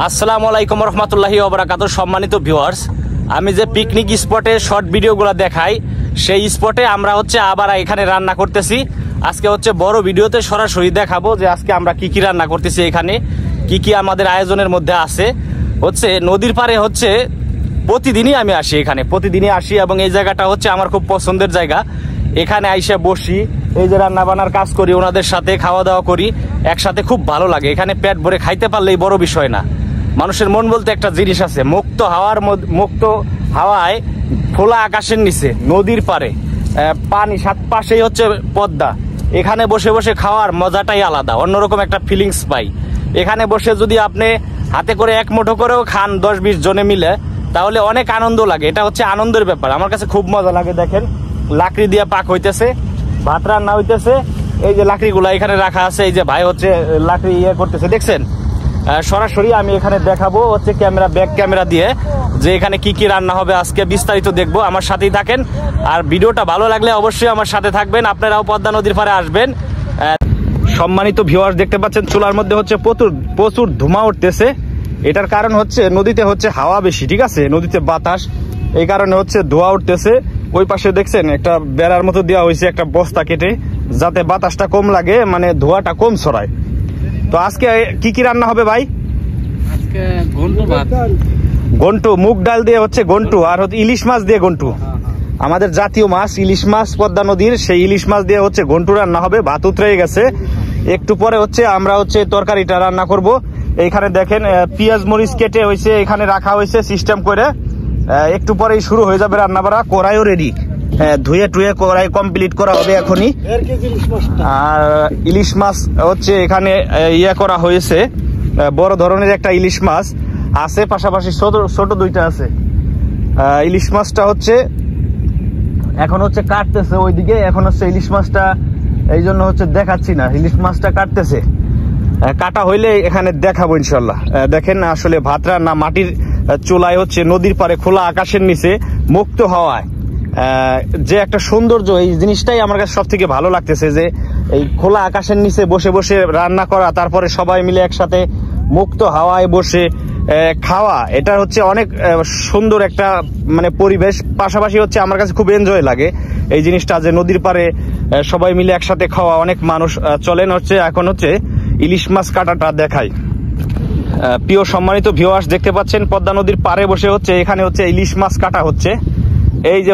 আসসালামু আলাইকুম রহমতুল্লাহি ওয়া বারাকাতুহু। সম্মানিত ভিউয়ার্স, আমি যে পিকনিক স্পটে শর্ট ভিডিওগুলো দেখাই সেই স্পটে আমরা আবার এখানে রান্না করতেছি। আজকে বড় ভিডিওতে সরাসরি দেখাবো যে আজকে আমরা কি কি রান্না করতেছি, এখানে কি কি আমাদের আয়োজনের মধ্যে আছে। নদীর পাড়ে প্রতিদিনই আমি আসি, এখানে প্রতিদিনই আসি এবং এই জায়গাটা আমার খুব পছন্দের জায়গা। এখানে আইসা বসি, এই যে রান্না বান্নার কাজ করি, ওনাদের সাথে খাওয়া দাওয়া করি একসাথে, খুব ভালো লাগে। এখানে পেট ভরে খাইতে পারলেই বড় বিষয় না। মানুষের মন বলতে একটা জিনিস আছে, মুক্ত হাওয়ায় খোলা আকাশের নিচে নদীর পাড়ে পানি, সাত পাশেই পদ্মা। এখানে বসে বসে খাওয়ার মজাটাই আলাদা, অন্যরকম একটা ফিলিংস পাই। এখানে বসে যদি আপনি হাতে করে এক মুঠো করেও খান 10-20 জনে মিলে, তাহলে অনেক আনন্দ লাগে। এটা আনন্দের ব্যাপার, আমার কাছে খুব মজা লাগে। দেখেন লাকড়ি দিয়ে পাক হইতেছে, ভাত রান্না হইতেছে। এই যে লাকড়িগুলা এখানে রাখা আছে, এই যে ভাই লাকড়ি করতেছে, দেখছেন। সরাসরি আমি এখানে দেখাবো ব্যাক ক্যামেরা দিয়ে যে এখানে কি কি রান্না হবে আজকে বিস্তারিত দেখবো। আমার সাথেই থাকেন, আর ভিডিওটা ভালো লাগলে অবশ্যই আমার সাথে থাকবেন। আপনারাও পদ্মা নদীর পাড়ে আসবেন। সম্মানিত ভিউয়ার্স, দেখতে পাচ্ছেন চুলার মধ্যে প্রচুর ধোঁয়া উঠতেছে। এটার কারণ নদীতে হাওয়া বেশি, ঠিক আছে, নদীতে বাতাস, এই কারণে ধোঁয়া উঠতেছে। ওই পাশে দেখছেন একটা বেড়ার মতো দেওয়া হয়েছে, একটা বস্তা কেটে, যাতে বাতাসটা কম লাগে, মানে ধোঁয়াটা কম ছড়ায়। তো আজকে কি কি রান্না হবে ভাই? আজকে গন্টু, মুগ ডাল দিয়ে গন্টু, আর ইলিশ মাছ দিয়ে গন্টু। আমাদের জাতীয় মাছ ইলিশ মাছ, পদ্মা নদীর সেই ইলিশ মাছ দিয়ে গন্টু রান্না হবে। ভাত উতরে গেছে, একটু পরে আমরা তরকারিটা রান্না করব। এইখানে দেখেন পেঁয়াজ মরিচ কেটে এখানে রাখা হয়েছে সিস্টেম করে। একটু পরেই শুরু হয়ে যাবে রান্না বাড়া। কড়াইও রেডি, ধুয়ে টুয়ে কড়াই কমপ্লিট করা হবে এখনই। আর ইলিশ মাছ এখানে করা হয়েছে, বড় ধরনের একটা ইলিশ মাছ আছে, পাশাপাশি ছোট দুইটা আছে। ইলিশ মাছটা এখন কাটতেছে ওইদিকে, এখন ইলিশ মাছটা এই জন্য দেখাচ্ছি না। ইলিশ মাছটা কাটতেছে, কাটা হইলে এখানে দেখাবো ইনশাল্লাহ। দেখেন আসলে ভাত রান্না মাটির চুলায় নদীর পাড়ে খোলা আকাশের নিচে মুক্ত হাওয়ায়, যে একটা সৌন্দর্য, এই জিনিসটাই আমার কাছে সব থেকে ভালো লাগতেছে, যে এই খোলা আকাশের নিচে বসে বসে রান্না করা, তারপরে সবাই মিলে একসাথে মুক্ত হাওয়ায় বসে খাওয়া। এটা অনেক সুন্দর একটা মানে পরিবেশ। পাশাপাশি আমার কাছে খুব এনজয় লাগে এই জিনিসটা, যে নদীর পাড়ে সবাই মিলে একসাথে খাওয়া। অনেক মানুষ চলেন এখন ইলিশ মাছ কাটাটা দেখাই। প্রিয় সম্মানিত ভিউয়ার্স, দেখতে পাচ্ছেন পদ্মা নদীর পাড়ে বসে এখানে ইলিশ মাছ কাটা হচ্ছে। এই যে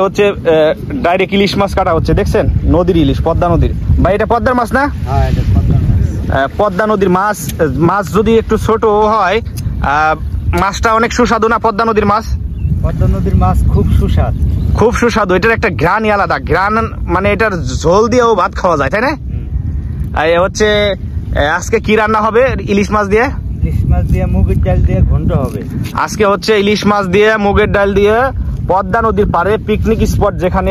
ডাইরেক্ট ইলিশ মাছ কাটা হচ্ছে, দেখছেন, নদীর ইলিশ, পদ্মা নদীর। ভাই এটা পদ্মার মাছ না? পদ্মা নদীর মাছ যদি একটু ছোট হয়, মাছটা অনেক সুস্বাদু না? পদ্মা নদীর মাছ, পদ্মা নদীর মাছ খুব সুস্বাদু। এটার একটা ঘ্রাণই আলাদা, ঘ্রাণ মানে এটার ঝোল দিয়েও ভাত খাওয়া যায়, তাই না? আজকে কি রান্না হবে ইলিশ মাছ দিয়ে? ইলিশ মাছ দিয়ে মুগের ডাল দিয়ে ঘন্ট হবে আজকে। ইলিশ মাছ দিয়ে মুগের ডাল দিয়ে পদ্মা নদীর পাড়ে পিকনিক স্পট যেখানে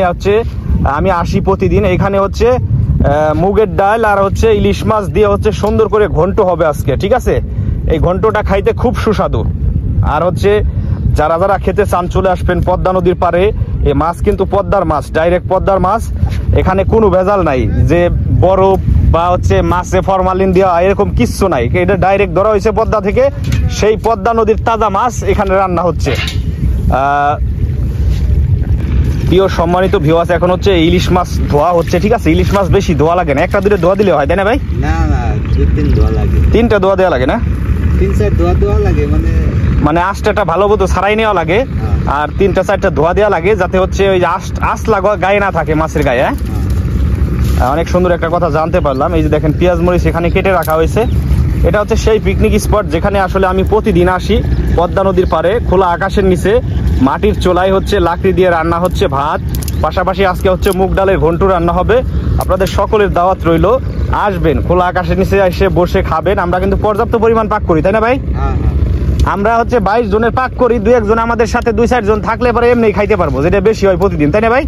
আমি আসি প্রতিদিন, এখানে মুগের ডাল আর ইলিশ মাছ দিয়ে সুন্দর করে ঘন্ট হবে আজকে, ঠিক আছে। এই ঘন্টটা খাইতে খুব সুস্বাদু। আর যারা যারা খেতে চান চলে আসবেন পদ্মা নদীর পাড়ে। এই মাছ কিন্তু পদ্মার মাছ, ডাইরেক্ট পদ্মার মাছ, এখানে কোনো ভেজাল নাই যে বরফ বা মাছে ফরমালিন দেওয়া, এরকম কিচ্ছু নাই। এটা ডাইরেক্ট ধরা হয়েছে পদ্মা থেকে, সেই পদ্মা নদীর তাজা মাছ এখানে রান্না হচ্ছে। প্রিয় সম্মানিত ভিউয়ার্স, এখন ইলিশ মাছ ধোয়া হচ্ছে, ঠিক আছে। ইলিশ মাছ বেশি ধোয়া লাগে না, একটা দুটো ধোয়া দিলে হয়, তাই না ভাই? না, 2-3 ধোয়া লাগে। 3টা ধোয়া দেওয়া লাগে না? 3-4 ধোয়া লাগে, মানে আঁশটা ভালো মতো ছাড়াই নেওয়া লাগে, আর 3-4টা ধোয়া দেওয়া লাগে, যাতে ওই যে আঁশ লাগা গায়ে না থাকে মাছের গায়ে। অনেক সুন্দর একটা কথা জানতে পারলাম। এই যে দেখেন পেঁয়াজ মরিচ এখানে কেটে রাখা হয়েছে। এটা সেই পিকনিক স্পট যেখানে আসলে আমি প্রতিদিন আসি। পদ্মা নদীর পাড়ে খোলা আকাশের নিচে মাটির চোলায় লাকড়ি দিয়ে রান্না হচ্ছে ভাত, পাশাপাশি আজকে মুগ ডালের ঘন্টু রান্না হবে। আপনাদের সকলের দাওয়াত রইল, আসবেন, খোলা আকাশের নিচে এসে বসে খাবেন। আমরা কিন্তু পর্যাপ্ত পরিমাণ পাক করি, তাই না ভাই? আমরা 22 জনের পাক করি, 2-1 জন আমাদের সাথে 2-4 জন থাকলে পরে এমনি খাইতে পারবো, যেটা বেশি হয় প্রতিদিন, তাই না ভাই?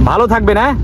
ভালো থাকবেন, হ্যাঁ।